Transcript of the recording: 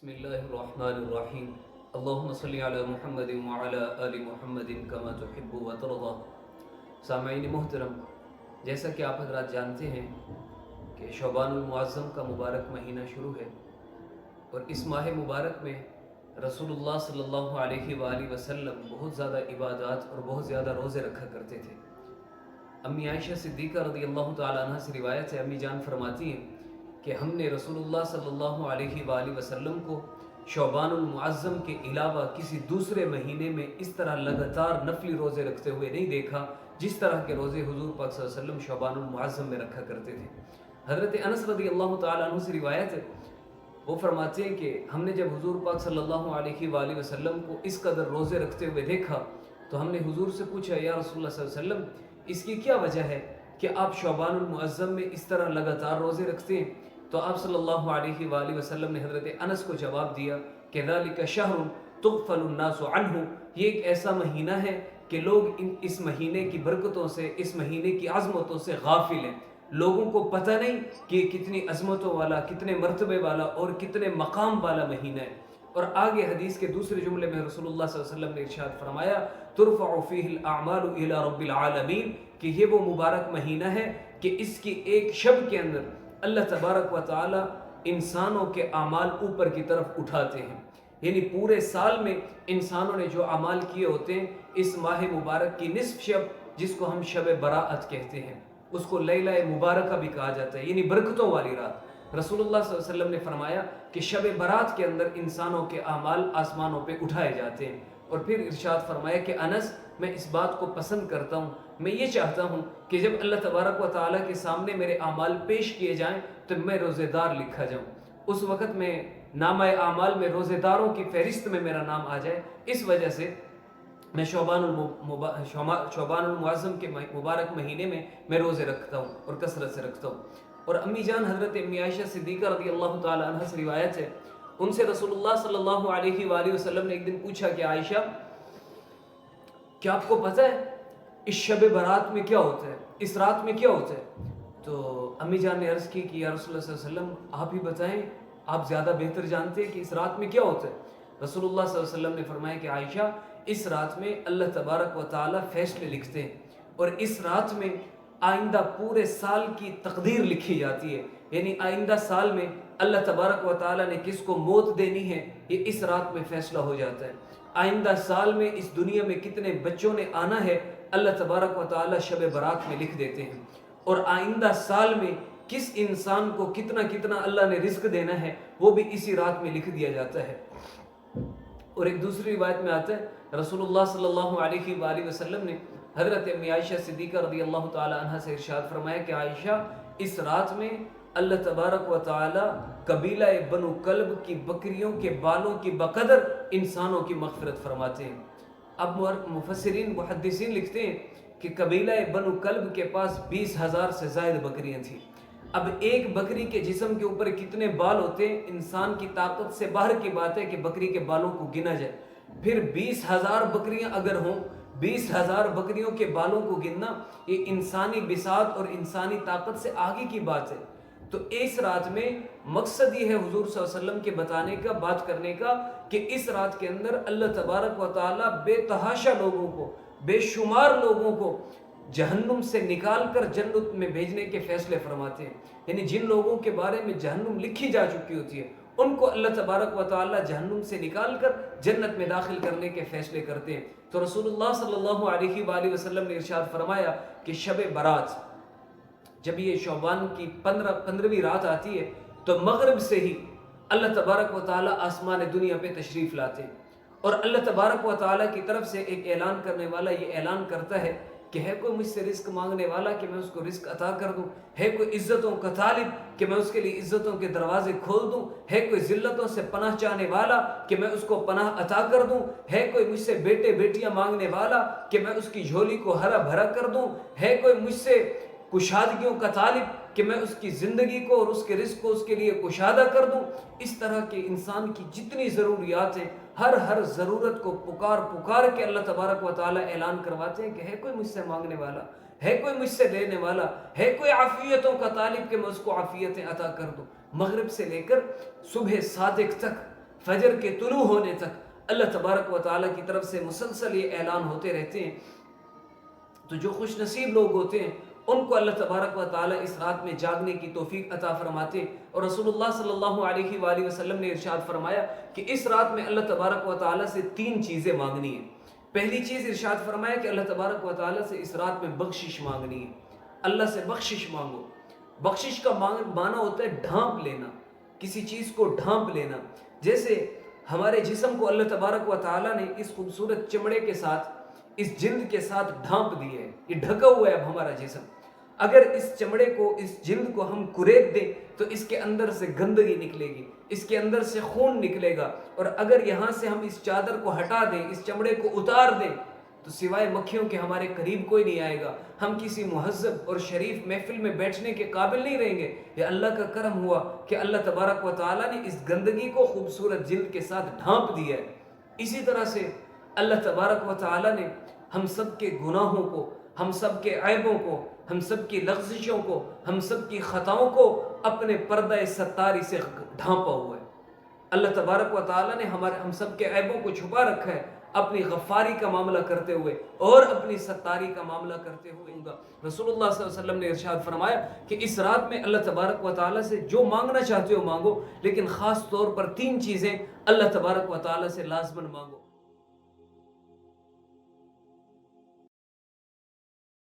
بسم اللہ الرحمن الرحیم اللہم صلی علی محمد وعلی آل محمد کما تحب و ترضى۔ سامعین محترم، جیسا کہ آپ حضرات جانتے ہیں کہ شعبان المعظم کا مبارک مہینہ شروع ہے، اور اس ماہ مبارک میں رسول اللہ صلی اللہ علیہ وآلہ وسلم بہت زیادہ عبادات اور بہت زیادہ روزے رکھا کرتے تھے۔ امی عائشہ صدیقہ رضی اللہ تعالیٰ عنہ سے روایت ہے، امی جان فرماتی ہیں کہ ہم نے رسول اللہ صلی اللہ علیہ وآلہ وسلم کو شعبان المعظم کے علاوہ کسی دوسرے مہینے میں اس طرح لگاتار نفلی روزے رکھتے ہوئے نہیں دیکھا جس طرح کے روزے حضور پاک صلی اللہ علیہ وسلم شعبان المعظم میں رکھا کرتے تھے۔ حضرت انس رضی اللہ تعالیٰ عنہ سے روایت ہے، وہ فرماتے ہیں کہ ہم نے جب حضور پاک صلی اللہ علیہ وآلہ وسلم کو اس قدر روزے رکھتے ہوئے دیکھا تو ہم نے حضور سے پوچھا، یا رسول اللہ صلی اللہ علیہ وسلم، اس کی کیا وجہ ہے کہ آپ شعبان المعظم میں اس طرح لگاتار روزے رکھتے ہیں؟ تو آپ صلی اللہ علیہ وآلہ وسلم نے حضرت انس کو جواب دیا کہ ذَلِكَ شَهْرٌ تُغْفَلُ النَّاسُ عَنْهُ، یہ ایک ایسا مہینہ ہے کہ لوگ اس مہینے کی برکتوں سے، اس مہینے کی عظمتوں سے غافل ہیں۔ لوگوں کو پتہ نہیں کہ یہ کتنی عظمتوں والا، کتنے مرتبے والا اور کتنے مقام والا مہینہ ہے۔ اور آگے حدیث کے دوسرے جملے میں رسول اللہ صلی اللہ علیہ وسلم نے ارشاد فرمایا، ترفع فیہ الاعمال الی رب العالمین، کہ یہ وہ مبارک مہینہ ہے کہ اس کی ایک شب کے اندر اللہ تبارک و تعالی انسانوں کے اعمال اوپر کی طرف اٹھاتے ہیں۔ یعنی پورے سال میں انسانوں نے جو اعمال کیے ہوتے ہیں، اس ماہ مبارک کی نصف شب جس کو ہم شب براءت کہتے ہیں، اس کو لیلہ مبارکہ بھی کہا جاتا ہے، یعنی برکتوں والی رات۔ رسول اللہ صلی اللہ علیہ وسلم نے فرمایا کہ شب برات کے اندر انسانوں کے اعمال آسمانوں پہ اٹھائے جاتے ہیں، اور پھر ارشاد فرمایا کہ انس، میں اس بات کو پسند کرتا ہوں، میں یہ چاہتا ہوں کہ جب اللہ تبارک و تعالیٰ کے سامنے میرے اعمال پیش کیے جائیں تو میں روزے دار لکھا جاؤں، اس وقت میں نامہ اعمال میں روزے داروں کی فہرست میں میرا نام آ جائے۔ اس وجہ سے میں شعبان المعظم کے مبارک مہینے میں روزے رکھتا ہوں اور کثرت سے رکھتا ہوں۔ اور امی جان حضرت امی عائشہ صدیقہ رضی اللہ تعالی عنہ سے روایت ہے، ان سے رسول اللہ صلی اللہ علیہ وآلہ وسلم نے ایک دن پوچھا کہ عائشہ، کیا آپ کو پتہ ہے اس شب برات میں کیا ہوتا ہے، اس رات میں کیا ہوتا ہے؟ تو امی جان نے عرض کی کہ یا رسول اللہ صلی اللہ علیہ وسلم، آپ ہی بتائیں، آپ زیادہ بہتر جانتے ہیں کہ اس رات میں کیا ہوتا ہے۔ رسول اللہ صلی اللہ علیہ وسلم نے فرمایا کہ عائشہ، اس رات میں اللہ تبارک و تعالی فیصلے لکھتے ہیں، اور اس رات میں آئندہ پورے سال کی تقدیر لکھی جاتی ہے، یعنی آئندہ سال میں اللہ تبارک و تعالی نے کس کو موت دینی ہے یہ اس رات میں فیصلہ ہو جاتا ہے۔ آئندہ سال میں اس دنیا میں کتنے بچوں نے آنا ہے اللہ تبارک و تعالی شب برات میں لکھ دیتے ہیں، اور آئندہ سال میں کس انسان کو کتنا کتنا اللہ نے رزق دینا ہے وہ بھی اسی رات میں لکھ دیا جاتا ہے۔ اور ایک دوسری روایت میں آتا ہے، رسول اللہ صلی اللہ علیہ وآلہ وسلم نے حضرت امی عائشہ صدیقہ رضی اللہ تعالی عنہ سے ارشاد فرمایا کہ عائشہ، اس رات میں اللہ تبارک و تعالی قبیلہ بنو کلب کی بکریوں کے بالوں کی بقدر انسانوں کی مغفرت فرماتے ہیں۔ اب مفسرین محدثین لکھتے ہیں کہ قبیلہ بنو کلب کے پاس 20,000 سے زائد بکریاں تھیں۔ اب ایک بکری کے جسم کے اوپر کتنے بال ہوتے ہیں، انسان کی طاقت سے باہر کی بات ہے کہ بکری کے بالوں کو گنا جائے، پھر 20,000 بکریاں اگر ہوں، 20,000 بکریوں کے بالوں کو گننا یہ انسانی بساط اور انسانی طاقت سے آگے کی بات ہے۔ تو اس رات میں مقصد یہ ہے حضور صلی اللہ علیہ وسلم کے بتانے کا، بات کرنے کا، کہ اس رات کے اندر اللہ تبارک و تعالی بے تحاشا لوگوں کو، بے شمار لوگوں کو جہنم سے نکال کر جنت میں بھیجنے کے فیصلے فرماتے ہیں۔ یعنی جن لوگوں کے بارے میں جہنم لکھی جا چکی ہوتی ہے ان کو اللہ تبارک و تعالی جہنم سے نکال کر جنت میں داخل کرنے کے فیصلے کرتے ہیں۔ تو رسول اللہ صلی اللہ علیہ وآلہ وسلم نے ارشاد فرمایا کہ شب برات جب یہ شعبان کی 15ویں رات آتی ہے تو مغرب سے ہی اللہ تبارک و تعالی آسمان دنیا پہ تشریف لاتے ہیں، اور اللہ تبارک و تعالی کی طرف سے ایک اعلان کرنے والا یہ اعلان کرتا ہے کہ ہے کوئی مجھ سے رزق مانگنے والا کہ میں اس کو رزق عطا کر دوں، ہے کوئی عزتوں کا طالب کہ میں اس کے لیے عزتوں کے دروازے کھول دوں، ہے کوئی ذلتوں سے پناہ چاہنے والا کہ میں اس کو پناہ عطا کر دوں، ہے کوئی مجھ سے بیٹے بیٹیاں مانگنے والا کہ میں اس کی جھولی کو ہرا بھرا کر دوں، ہے کوئی مجھ سے کشادگیوں کا طالب کہ میں اس کی زندگی کو اور اس کے رزق کو اس کے لیے کشادہ کر دوں۔ اس طرح کے انسان کی جتنی ضروریات ہیں، ہر ضرورت کو پکار کے اللہ تبارک و تعالی اعلان کرواتے ہیں کہ ہے کوئی مجھ سے مانگنے والا، ہے کوئی مجھ سے لینے والا، ہے کوئی عافیتوں کا طالب کہ میں اس کو عافیتیں عطا کر دوں۔ مغرب سے لے کر صبح صادق تک فجر کے طلوع ہونے تک اللہ تبارک و تعالیٰ کی طرف سے مسلسل یہ اعلان ہوتے رہتے ہیں. تو جو خوش نصیب لوگ ہوتے ہیں ان کو اللہ تبارک و تعالیٰ اس رات میں جاگنے کی توفیق عطا فرماتے ہیں. اور رسول اللہ صلی اللہ علیہ وآلہ وسلم نے ارشاد فرمایا کہ اس رات میں اللہ تبارک و تعالیٰ سے 3 چیزیں مانگنی ہیں. پہلی چیز ارشاد فرمایا کہ اللہ تبارک و تعالیٰ سے اس رات میں بخشش مانگنی ہے. اللہ سے بخشش مانگو. بخشش کا معنی ہوتا ہے ڈھانپ لینا، کسی چیز کو ڈھانپ لینا. جیسے ہمارے جسم کو اللہ تبارک و تعالیٰ نے اس خوبصورت چمڑے کے ساتھ، اس جلد کے ساتھ ڈھانپ دیے ہے، یہ ڈھکا ہوا ہے اب ہمارا جسم. اگر اس چمڑے کو، اس جلد کو ہم کریت دیں تو اس کے اندر سے گندگی نکلے گی، اس کے اندر سے خون نکلے گا. اور اگر یہاں سے ہم اس چادر کو ہٹا دیں، اس چمڑے کو اتار دیں تو سوائے مکھیوں کے ہمارے قریب کوئی نہیں آئے گا. ہم کسی مہذب اور شریف محفل میں بیٹھنے کے قابل نہیں رہیں گے. یہ اللہ کا کرم ہوا کہ اللہ تبارک و تعالیٰ نے اس گندگی کو خوبصورت جلد کے ساتھ ڈھانپ دیا ہے. اسی طرح سے اللہ تبارک و تعالیٰ نے ہم سب کے گناہوں کو، ہم سب کے عیبوں کو، ہم سب کی لغزشوں کو، ہم سب کی خطاؤں کو اپنے پردہ ستاری سے ڈھانپا ہوا ہے. اللہ تبارک و تعالیٰ نے ہم سب کے عیبوں کو چھپا رکھا ہے اپنی غفاری کا معاملہ کرتے ہوئے اور اپنی ستاری کا معاملہ کرتے ہوئے. رسول اللہ صلی اللہ علیہ وسلم نے ارشاد فرمایا کہ اس رات میں اللہ تبارک و تعالیٰ سے جو مانگنا چاہتے ہو مانگو، لیکن خاص طور پر 3 چیزیں اللہ تبارک و تعالیٰ سے لازماً مانگو.